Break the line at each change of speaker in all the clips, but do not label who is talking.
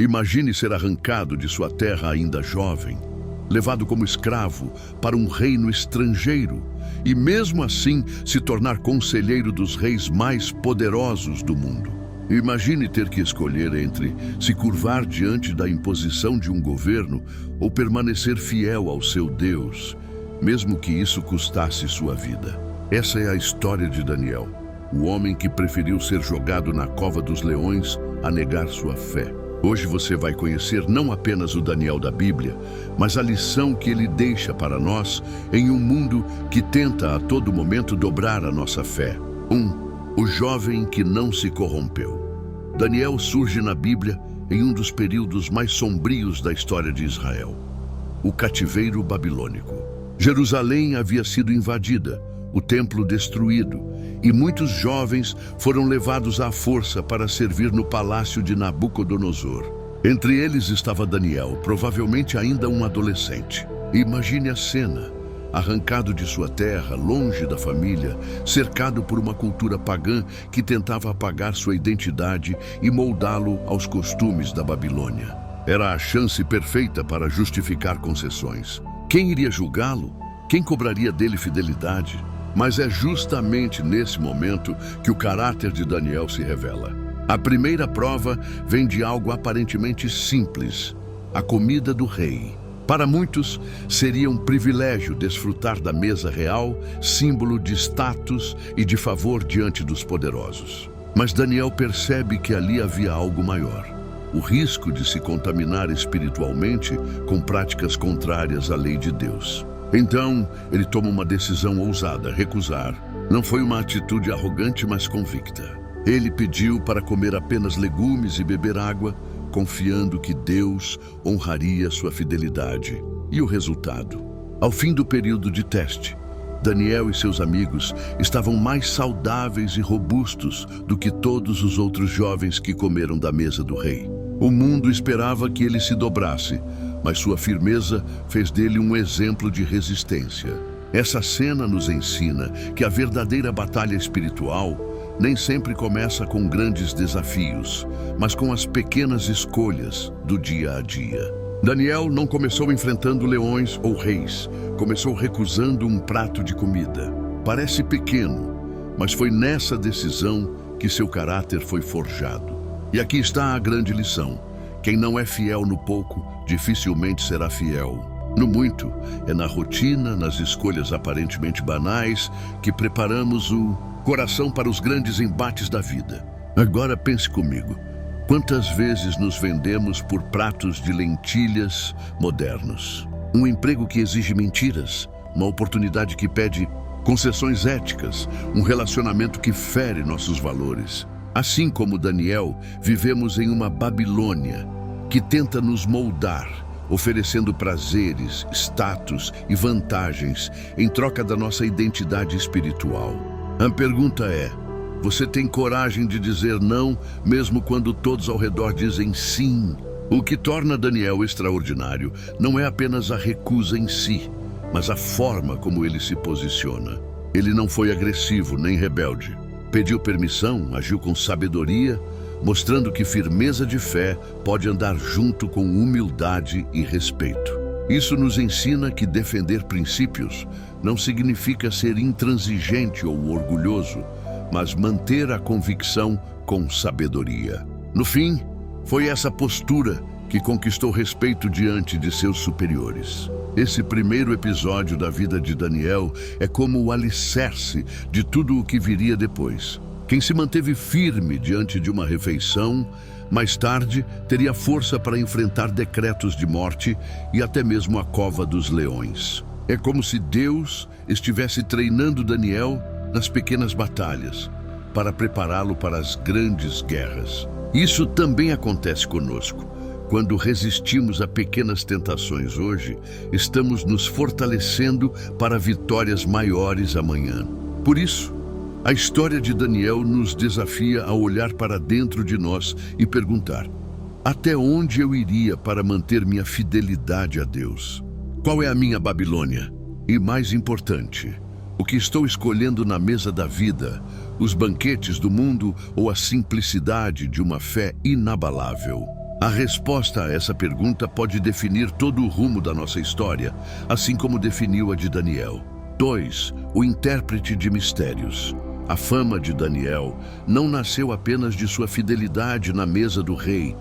Imagine ser arrancado de sua terra ainda jovem, levado como escravo para um reino estrangeiro e mesmo assim se tornar conselheiro dos reis mais poderosos do mundo. Imagine ter que escolher entre se curvar diante da imposição de um governo ou permanecer fiel ao seu Deus, mesmo que isso custasse sua vida. Essa é a história de Daniel, o homem que preferiu ser jogado na cova dos leões a negar sua fé. Hoje você vai conhecer não apenas o Daniel da Bíblia, mas a lição que ele deixa para nós em um mundo que tenta a todo momento dobrar a nossa fé. O jovem que não se corrompeu. Daniel surge na Bíblia em um dos períodos mais sombrios da história de Israel, o cativeiro babilônico. Jerusalém havia sido invadida, o templo destruído, e muitos jovens foram levados à força para servir no palácio de Nabucodonosor. Entre eles estava Daniel, provavelmente ainda um adolescente. Imagine a cena, arrancado de sua terra, longe da família, cercado por uma cultura pagã que tentava apagar sua identidade e moldá-lo aos costumes da Babilônia. Era a chance perfeita para justificar concessões. Quem iria julgá-lo? Quem cobraria dele fidelidade? Mas é justamente nesse momento que o caráter de Daniel se revela. A primeira prova vem de algo aparentemente simples: a comida do rei. Para muitos, seria um privilégio desfrutar da mesa real, símbolo de status e de favor diante dos poderosos. Mas Daniel percebe que ali havia algo maior: o risco de se contaminar espiritualmente com práticas contrárias à lei de Deus. Então, ele toma uma decisão ousada: recusar. Não foi uma atitude arrogante, mas convicta. Ele pediu para comer apenas legumes e beber água, confiando que Deus honraria sua fidelidade. E o resultado? Ao fim do período de teste, Daniel e seus amigos estavam mais saudáveis e robustos do que todos os outros jovens que comeram da mesa do rei. O mundo esperava que ele se dobrasse, mas sua firmeza fez dele um exemplo de resistência. Essa cena nos ensina que a verdadeira batalha espiritual nem sempre começa com grandes desafios, mas com as pequenas escolhas do dia a dia. Daniel não começou enfrentando leões ou reis, começou recusando um prato de comida. Parece pequeno, mas foi nessa decisão que seu caráter foi forjado. E aqui está a grande lição: quem não é fiel no pouco, dificilmente será fiel no muito. É na rotina, nas escolhas aparentemente banais, que preparamos o coração para os grandes embates da vida. Agora pense comigo: quantas vezes nos vendemos por pratos de lentilhas modernos? Um emprego que exige mentiras, uma oportunidade que pede concessões éticas, um relacionamento que fere nossos valores. Assim como Daniel, vivemos em uma Babilônia que tenta nos moldar, oferecendo prazeres, status e vantagens em troca da nossa identidade espiritual. A pergunta é: você tem coragem de dizer não, mesmo quando todos ao redor dizem sim? O que torna Daniel extraordinário não é apenas a recusa em si, mas a forma como ele se posiciona. Ele não foi agressivo nem rebelde. Pediu permissão, agiu com sabedoria, mostrando que firmeza de fé pode andar junto com humildade e respeito. Isso nos ensina que defender princípios não significa ser intransigente ou orgulhoso, mas manter a convicção com sabedoria. No fim, foi essa postura que conquistou respeito diante de seus superiores. Esse primeiro episódio da vida de Daniel é como o alicerce de tudo o que viria depois. Quem se manteve firme diante de uma refeição, mais tarde teria força para enfrentar decretos de morte e até mesmo a cova dos leões. É como se Deus estivesse treinando Daniel nas pequenas batalhas, para prepará-lo para as grandes guerras. Isso também acontece conosco. Quando resistimos a pequenas tentações hoje, estamos nos fortalecendo para vitórias maiores amanhã. Por isso, a história de Daniel nos desafia a olhar para dentro de nós e perguntar: até onde eu iria para manter minha fidelidade a Deus? Qual é a minha Babilônia? E mais importante, o que estou escolhendo na mesa da vida, os banquetes do mundo ou a simplicidade de uma fé inabalável? A resposta a essa pergunta pode definir todo o rumo da nossa história, assim como definiu a de Daniel. 2. O intérprete de mistérios. A fama de Daniel não nasceu apenas de sua fidelidade na mesa do rei,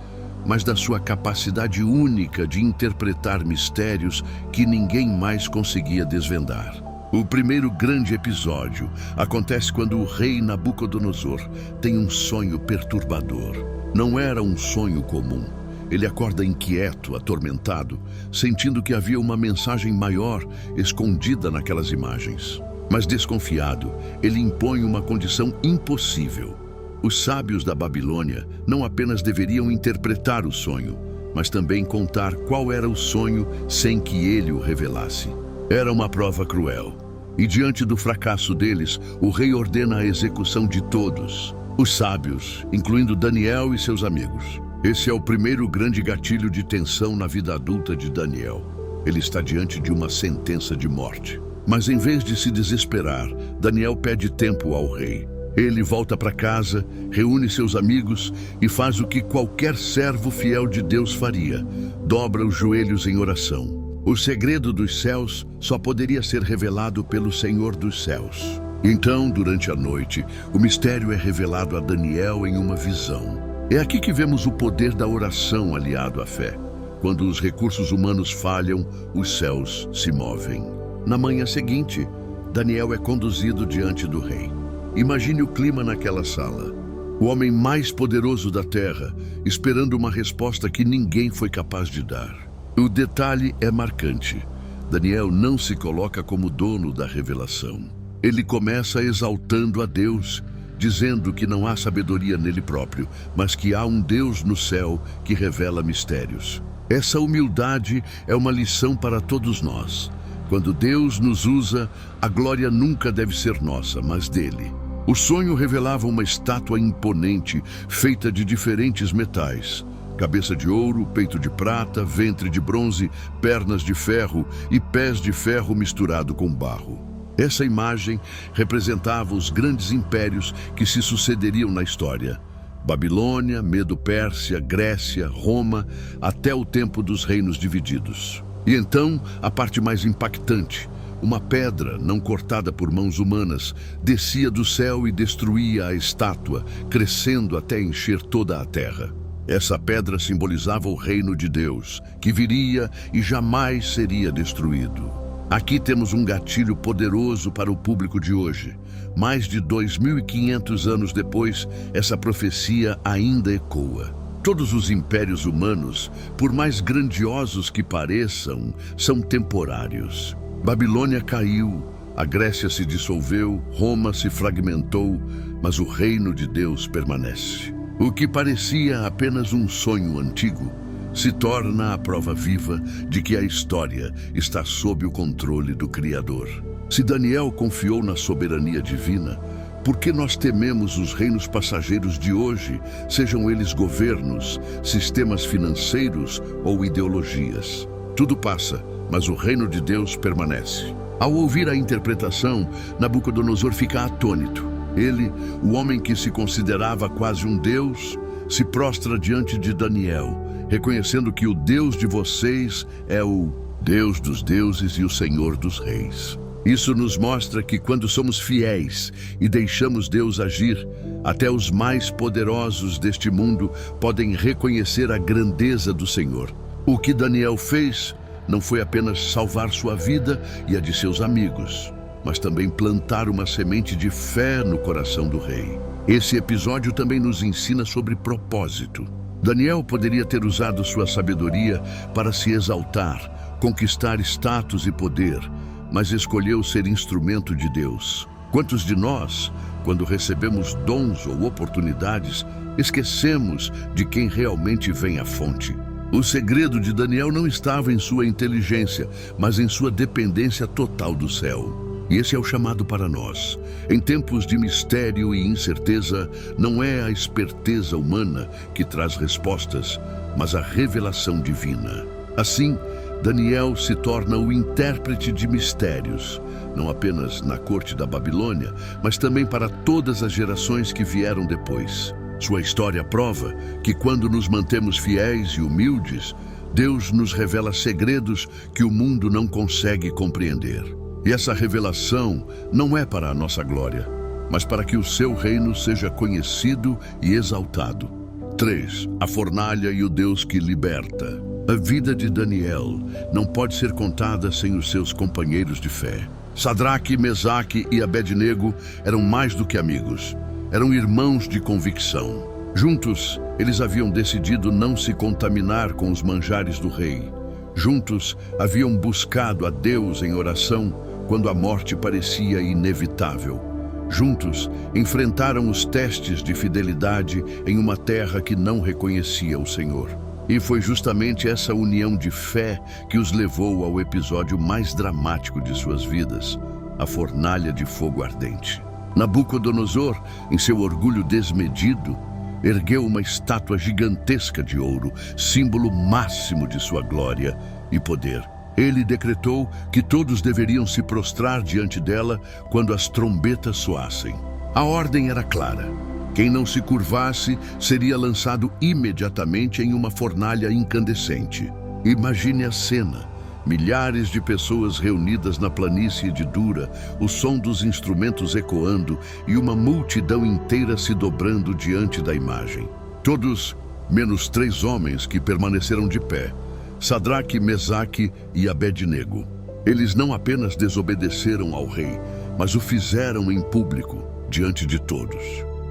mas da sua capacidade única de interpretar mistérios que ninguém mais conseguia desvendar. O primeiro grande episódio acontece quando o rei Nabucodonosor tem um sonho perturbador. Não era um sonho comum. Ele acorda inquieto, atormentado, sentindo que havia uma mensagem maior escondida naquelas imagens. Mas desconfiado, ele impõe uma condição impossível. Os sábios da Babilônia não apenas deveriam interpretar o sonho, mas também contar qual era o sonho sem que ele o revelasse. Era uma prova cruel. E diante do fracasso deles, o rei ordena a execução de todos. Os sábios, incluindo Daniel e seus amigos. Esse é o primeiro grande gatilho de tensão na vida adulta de Daniel. Ele está diante de uma sentença de morte. Mas em vez de se desesperar, Daniel pede tempo ao rei. Ele volta para casa, reúne seus amigos e faz o que qualquer servo fiel de Deus faria: dobra os joelhos em oração. O segredo dos céus só poderia ser revelado pelo Senhor dos céus. Então, durante a noite, o mistério é revelado a Daniel em uma visão. É aqui que vemos o poder da oração aliado à fé. Quando os recursos humanos falham, os céus se movem. Na manhã seguinte, Daniel é conduzido diante do rei. Imagine o clima naquela sala. O homem mais poderoso da terra, esperando uma resposta que ninguém foi capaz de dar. O detalhe é marcante. Daniel não se coloca como dono da revelação. Ele começa exaltando a Deus, dizendo que não há sabedoria nele próprio, mas que há um Deus no céu que revela mistérios. Essa humildade é uma lição para todos nós. Quando Deus nos usa, a glória nunca deve ser nossa, mas dele. O sonho revelava uma estátua imponente, feita de diferentes metais. Cabeça de ouro, peito de prata, ventre de bronze, pernas de ferro e pés de ferro misturado com barro. Essa imagem representava os grandes impérios que se sucederiam na história. Babilônia, Medo-Pérsia, Grécia, Roma, até o tempo dos reinos divididos. E então, a parte mais impactante: uma pedra, não cortada por mãos humanas, descia do céu e destruía a estátua, crescendo até encher toda a terra. Essa pedra simbolizava o reino de Deus, que viria e jamais seria destruído. Aqui temos um gatilho poderoso para o público de hoje. Mais de 2.500 anos depois, essa profecia ainda ecoa. Todos os impérios humanos, por mais grandiosos que pareçam, são temporários. Babilônia caiu, a Grécia se dissolveu, Roma se fragmentou, mas o reino de Deus permanece. O que parecia apenas um sonho antigo se torna a prova viva de que a história está sob o controle do Criador. Se Daniel confiou na soberania divina, por que nós tememos os reinos passageiros de hoje, sejam eles governos, sistemas financeiros ou ideologias? Tudo passa, mas o reino de Deus permanece. Ao ouvir a interpretação, Nabucodonosor fica atônito. Ele, o homem que se considerava quase um deus, se prostra diante de Daniel, reconhecendo que o Deus de vocês é o Deus dos deuses e o Senhor dos reis. Isso nos mostra que quando somos fiéis e deixamos Deus agir, até os mais poderosos deste mundo podem reconhecer a grandeza do Senhor. O que Daniel fez não foi apenas salvar sua vida e a de seus amigos, mas também plantar uma semente de fé no coração do rei. Esse episódio também nos ensina sobre propósito. Daniel poderia ter usado sua sabedoria para se exaltar, conquistar status e poder, mas escolheu ser instrumento de Deus. Quantos de nós, quando recebemos dons ou oportunidades, esquecemos de quem realmente vem a fonte? O segredo de Daniel não estava em sua inteligência, mas em sua dependência total do céu. E esse é o chamado para nós. Em tempos de mistério e incerteza, não é a esperteza humana que traz respostas, mas a revelação divina. Assim, Daniel se torna o intérprete de mistérios, não apenas na corte da Babilônia, mas também para todas as gerações que vieram depois. Sua história prova que quando nos mantemos fiéis e humildes, Deus nos revela segredos que o mundo não consegue compreender. E essa revelação não é para a nossa glória, mas para que o seu reino seja conhecido e exaltado. 3. A fornalha e o Deus que liberta. A vida de Daniel não pode ser contada sem os seus companheiros de fé. Sadraque, Mesaque e Abednego eram mais do que amigos. Eram irmãos de convicção. Juntos, eles haviam decidido não se contaminar com os manjares do rei. Juntos, haviam buscado a Deus em oração quando a morte parecia inevitável. Juntos, enfrentaram os testes de fidelidade em uma terra que não reconhecia o Senhor. E foi justamente essa união de fé que os levou ao episódio mais dramático de suas vidas, a fornalha de fogo ardente. Nabucodonosor, em seu orgulho desmedido, ergueu uma estátua gigantesca de ouro, símbolo máximo de sua glória e poder. Ele decretou que todos deveriam se prostrar diante dela quando as trombetas soassem. A ordem era clara. Quem não se curvasse seria lançado imediatamente em uma fornalha incandescente. Imagine a cena. Milhares de pessoas reunidas na planície de Dura, o som dos instrumentos ecoando e uma multidão inteira se dobrando diante da imagem. Todos, menos 3 homens que permaneceram de pé, Sadraque, Mesaque e Abednego. Eles não apenas desobedeceram ao rei, mas o fizeram em público, diante de todos.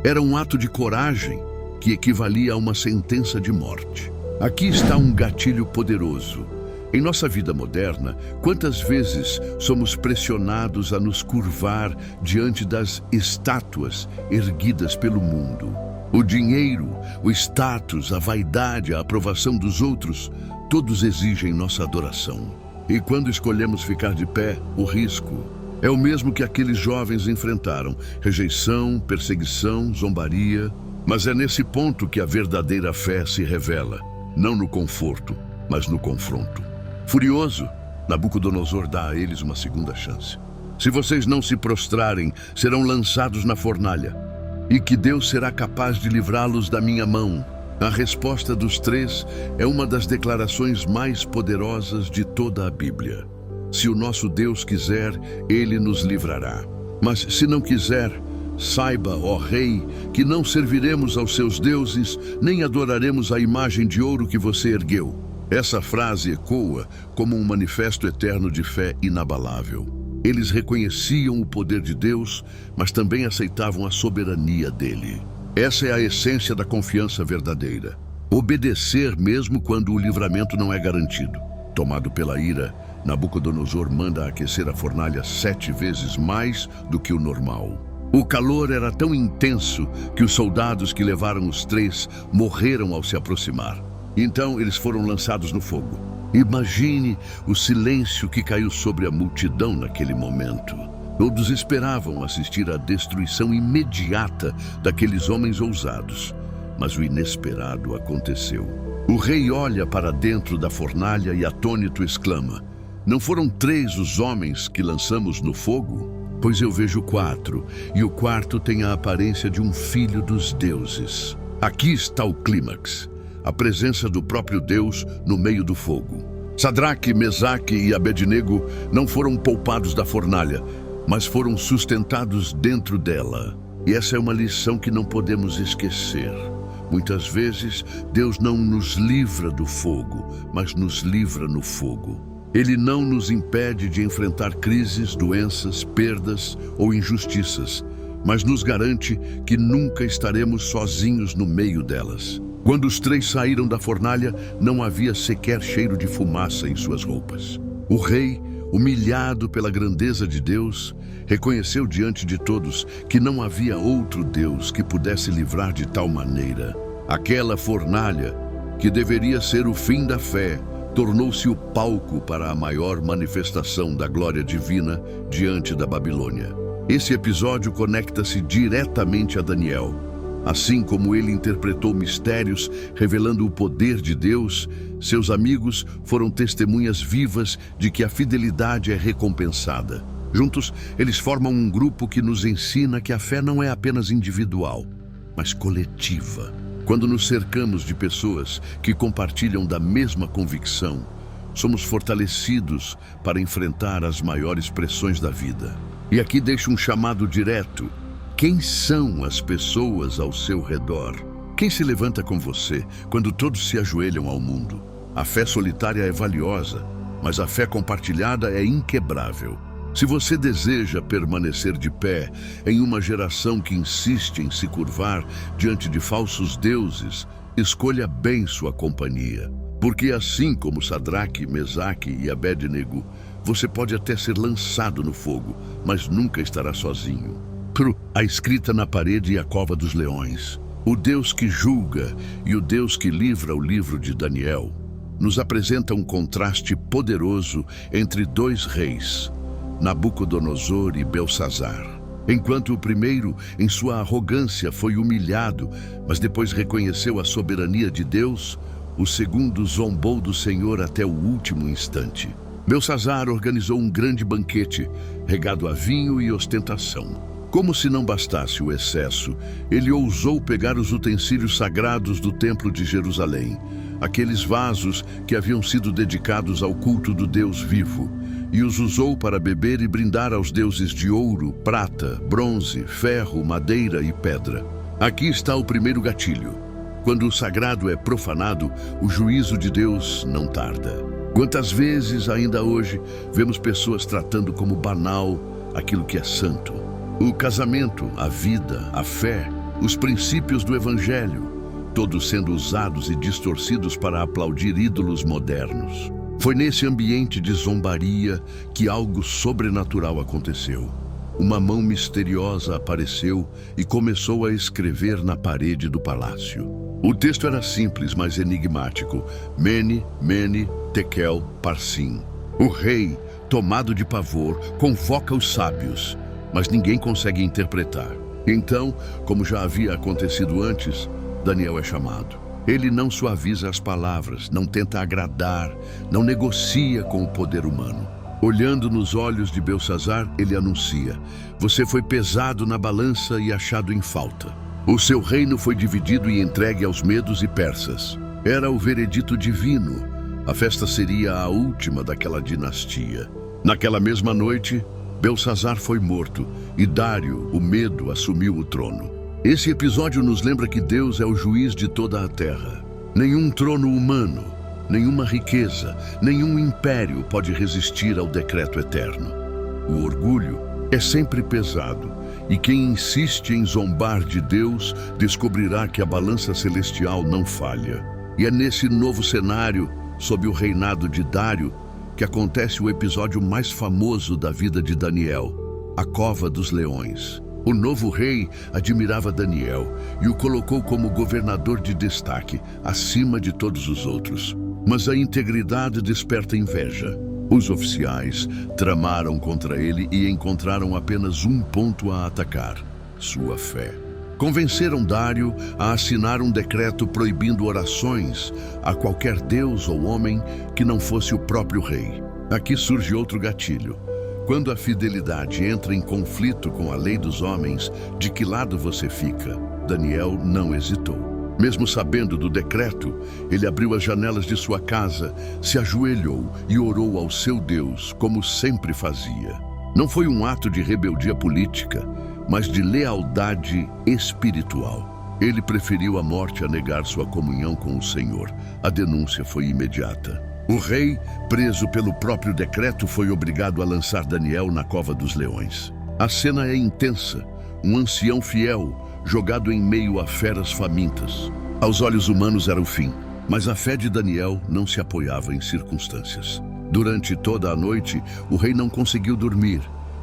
Era um ato de coragem que equivalia a uma sentença de morte. Aqui está um gatilho poderoso. Em nossa vida moderna, quantas vezes somos pressionados a nos curvar diante das estátuas erguidas pelo mundo? O dinheiro, o status, a vaidade, a aprovação dos outros, todos exigem nossa adoração. E quando escolhemos ficar de pé, o risco é o mesmo que aqueles jovens enfrentaram: rejeição, perseguição, zombaria. Mas é nesse ponto que a verdadeira fé se revela, não no conforto, mas no confronto. Furioso, Nabucodonosor dá a eles uma segunda chance. Se vocês não se prostrarem, serão lançados na fornalha, e que Deus será capaz de livrá-los da minha mão. A resposta dos 3 é uma das declarações mais poderosas de toda a Bíblia. Se o nosso Deus quiser, Ele nos livrará. Mas se não quiser, saiba, ó rei, que não serviremos aos seus deuses, nem adoraremos a imagem de ouro que você ergueu. Essa frase ecoa como um manifesto eterno de fé inabalável. Eles reconheciam o poder de Deus, mas também aceitavam a soberania dele. Essa é a essência da confiança verdadeira. Obedecer mesmo quando o livramento não é garantido. Tomado pela ira, Nabucodonosor manda aquecer a fornalha 7 vezes mais do que o normal. O calor era tão intenso que os soldados que levaram os 3 morreram ao se aproximar. Então eles foram lançados no fogo. Imagine o silêncio que caiu sobre a multidão naquele momento. Todos esperavam assistir à destruição imediata daqueles homens ousados. Mas o inesperado aconteceu. O rei olha para dentro da fornalha e atônito exclama: "Não foram 3 os homens que lançamos no fogo? Pois eu vejo 4, e o quarto tem a aparência de um filho dos deuses." Aqui está o clímax. A presença do próprio Deus no meio do fogo. Sadraque, Mesaque e Abednego não foram poupados da fornalha, mas foram sustentados dentro dela. E essa é uma lição que não podemos esquecer. Muitas vezes, Deus não nos livra do fogo, mas nos livra no fogo. Ele não nos impede de enfrentar crises, doenças, perdas ou injustiças, mas nos garante que nunca estaremos sozinhos no meio delas. Quando os 3 saíram da fornalha, não havia sequer cheiro de fumaça em suas roupas. O rei, humilhado pela grandeza de Deus, reconheceu diante de todos que não havia outro Deus que pudesse livrar de tal maneira. Aquela fornalha, que deveria ser o fim da fé, tornou-se o palco para a maior manifestação da glória divina diante da Babilônia. Esse episódio conecta-se diretamente a Daniel. Assim como ele interpretou mistérios, revelando o poder de Deus, seus amigos foram testemunhas vivas de que a fidelidade é recompensada. Juntos, eles formam um grupo que nos ensina que a fé não é apenas individual, mas coletiva. Quando nos cercamos de pessoas que compartilham da mesma convicção, somos fortalecidos para enfrentar as maiores pressões da vida. E aqui deixo um chamado direto. Quem são as pessoas ao seu redor? Quem se levanta com você quando todos se ajoelham ao mundo? A fé solitária é valiosa, mas a fé compartilhada é inquebrável. Se você deseja permanecer de pé em uma geração que insiste em se curvar diante de falsos deuses, escolha bem sua companhia. Porque assim como Sadraque, Mesaque e Abednego, você pode até ser lançado no fogo, mas nunca estará sozinho. A escrita na parede e a cova dos leões. O Deus que julga e o Deus que livra o livro de Daniel nos apresenta um contraste poderoso entre dois reis, Nabucodonosor e Belsazar. Enquanto o primeiro, em sua arrogância, foi humilhado, mas depois reconheceu a soberania de Deus, o segundo zombou do Senhor até o último instante. Belsazar organizou um grande banquete, regado a vinho e ostentação. Como se não bastasse o excesso, ele ousou pegar os utensílios sagrados do Templo de Jerusalém, aqueles vasos que haviam sido dedicados ao culto do Deus vivo, e os usou para beber e brindar aos deuses de ouro, prata, bronze, ferro, madeira e pedra. Aqui está o primeiro gatilho. Quando o sagrado é profanado, o juízo de Deus não tarda. Quantas vezes, ainda hoje, vemos pessoas tratando como banal aquilo que é santo? O casamento, a vida, a fé, os princípios do Evangelho, todos sendo usados e distorcidos para aplaudir ídolos modernos. Foi nesse ambiente de zombaria que algo sobrenatural aconteceu. Uma mão misteriosa apareceu e começou a escrever na parede do palácio. O texto era simples, mas enigmático. Mene, Mene, Tekel, Parsim. O rei, tomado de pavor, convoca os sábios, mas ninguém consegue interpretar. Então, como já havia acontecido antes, Daniel é chamado. Ele não suaviza as palavras, não tenta agradar, não negocia com o poder humano. Olhando nos olhos de Belsazar, ele anuncia: você foi pesado na balança e achado em falta. O seu reino foi dividido e entregue aos medos e persas. Era o veredito divino. A festa seria a última daquela dinastia. Naquela mesma noite, Belsazar foi morto e Dário, o medo, assumiu o trono. Esse episódio nos lembra que Deus é o juiz de toda a terra. Nenhum trono humano, nenhuma riqueza, nenhum império pode resistir ao decreto eterno. O orgulho é sempre pesado, e quem insiste em zombar de Deus descobrirá que a balança celestial não falha. E é nesse novo cenário, sob o reinado de Dário, que acontece o episódio mais famoso da vida de Daniel, a Cova dos Leões. O novo rei admirava Daniel e o colocou como governador de destaque, acima de todos os outros. Mas a integridade desperta inveja. Os oficiais tramaram contra ele e encontraram apenas um ponto a atacar: sua fé. Convenceram Dário a assinar um decreto proibindo orações a qualquer deus ou homem que não fosse o próprio rei. Aqui surge outro gatilho. Quando a fidelidade entra em conflito com a lei dos homens, de que lado você fica? Daniel não hesitou. Mesmo sabendo do decreto, ele abriu as janelas de sua casa, se ajoelhou e orou ao seu Deus, como sempre fazia. Não foi um ato de rebeldia política, mas de lealdade espiritual. Ele preferiu a morte a negar sua comunhão com o Senhor. A denúncia foi imediata. O rei, preso pelo próprio decreto, foi obrigado a lançar Daniel na cova dos leões. A cena é intensa. Um ancião fiel, jogado em meio a feras famintas. Aos olhos humanos era o fim, mas a fé de Daniel não se apoiava em circunstâncias. Durante toda a noite, o rei não conseguiu dormir,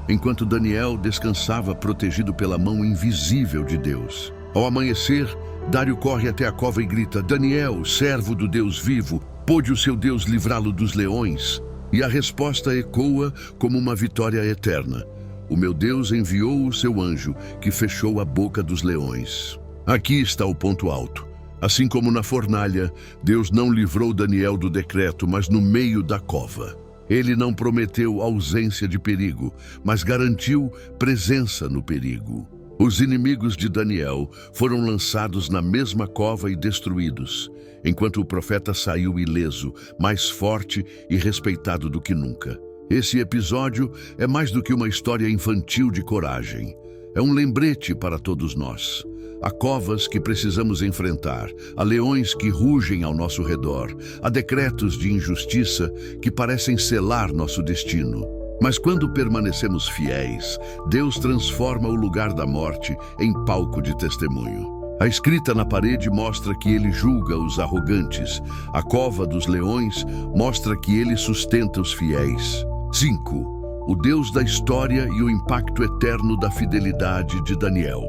enquanto Daniel descansava protegido pela mão invisível de Deus. Ao amanhecer, Dário corre até a cova e grita: Daniel, servo do Deus vivo, pôde o seu Deus livrá-lo dos leões? E a resposta ecoa como uma vitória eterna: o meu Deus enviou o seu anjo, que fechou a boca dos leões. Aqui está o ponto alto. Assim como na fornalha, Deus não livrou Daniel do decreto, mas no meio da cova. Ele não prometeu ausência de perigo, mas garantiu presença no perigo. Os inimigos de Daniel foram lançados na mesma cova e destruídos, enquanto o profeta saiu ileso, mais forte e respeitado do que nunca. Esse episódio é mais do que uma história infantil de coragem. É um lembrete para todos nós. Há covas que precisamos enfrentar, há leões que rugem ao nosso redor, há decretos de injustiça que parecem selar nosso destino. Mas quando permanecemos fiéis, Deus transforma o lugar da morte em palco de testemunho. A escrita na parede mostra que ele julga os arrogantes. A cova dos leões mostra que ele sustenta os fiéis. 5. O Deus da história e o impacto eterno da fidelidade de Daniel.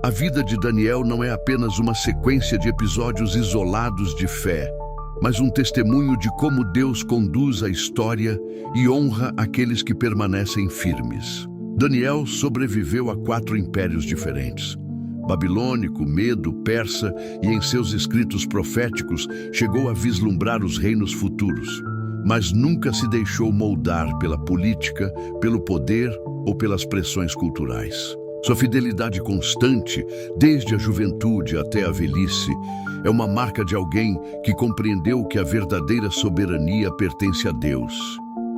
A vida de Daniel não é apenas uma sequência de episódios isolados de fé, mas um testemunho de como Deus conduz a história e honra aqueles que permanecem firmes. Daniel sobreviveu a 4 impérios diferentes: babilônico, medo, persa, e em seus escritos proféticos chegou a vislumbrar os reinos futuros, mas nunca se deixou moldar pela política, pelo poder ou pelas pressões culturais. Sua fidelidade constante, desde a juventude até a velhice, é uma marca de alguém que compreendeu que a verdadeira soberania pertence a Deus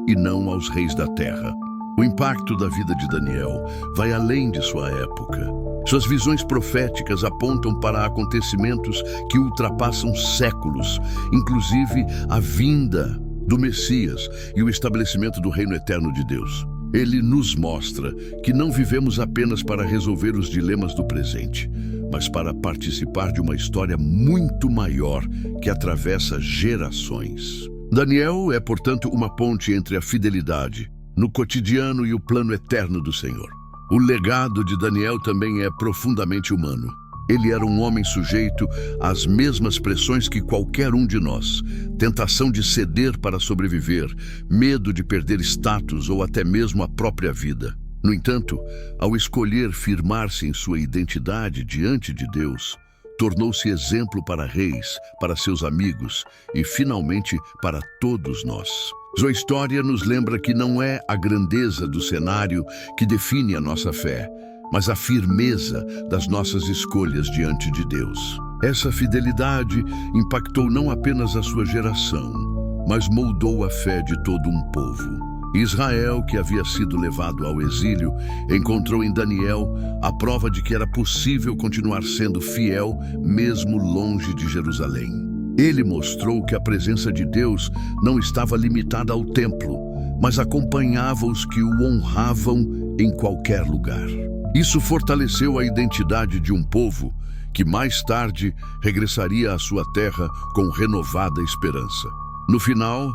e não aos reis da terra. O impacto da vida de Daniel vai além de sua época. Suas visões proféticas apontam para acontecimentos que ultrapassam séculos, inclusive a vinda do Messias e o estabelecimento do reino eterno de Deus. Ele nos mostra que não vivemos apenas para resolver os dilemas do presente, mas para participar de uma história muito maior que atravessa gerações. Daniel é, portanto, uma ponte entre a fidelidade no cotidiano e o plano eterno do Senhor. O legado de Daniel também é profundamente humano. Ele era um homem sujeito às mesmas pressões que qualquer um de nós: tentação de ceder para sobreviver, medo de perder status ou até mesmo a própria vida. No entanto, ao escolher firmar-se em sua identidade diante de Deus, tornou-se exemplo para reis, para seus amigos e, finalmente, para todos nós. Sua história nos lembra que não é a grandeza do cenário que define a nossa fé, mas a firmeza das nossas escolhas diante de Deus. Essa fidelidade impactou não apenas a sua geração, mas moldou a fé de todo um povo. Israel, que havia sido levado ao exílio, encontrou em Daniel a prova de que era possível continuar sendo fiel mesmo longe de Jerusalém. Ele mostrou que a presença de Deus não estava limitada ao templo, mas acompanhava os que o honravam em qualquer lugar. Isso fortaleceu a identidade de um povo que mais tarde regressaria à sua terra com renovada esperança. No final,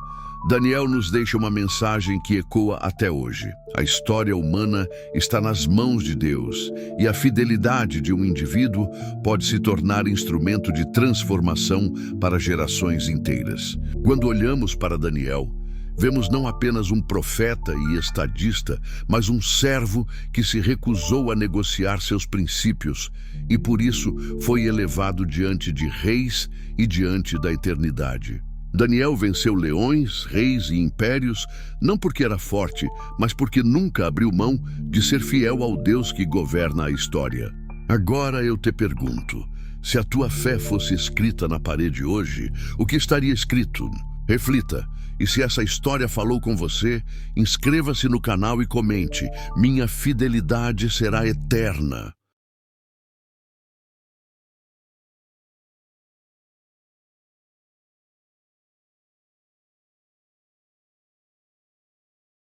Daniel nos deixa uma mensagem que ecoa até hoje. A história humana está nas mãos de Deus e a fidelidade de um indivíduo pode se tornar instrumento de transformação para gerações inteiras. Quando olhamos para Daniel, vemos não apenas um profeta e estadista, mas um servo que se recusou a negociar seus princípios e por isso foi elevado diante de reis e diante da eternidade. Daniel venceu leões, reis e impérios, não porque era forte, mas porque nunca abriu mão de ser fiel ao Deus que governa a história. Agora eu te pergunto, se a tua fé fosse escrita na parede hoje, o que estaria escrito? Reflita, e se essa história falou com você, inscreva-se no canal e comente: minha fidelidade será eterna.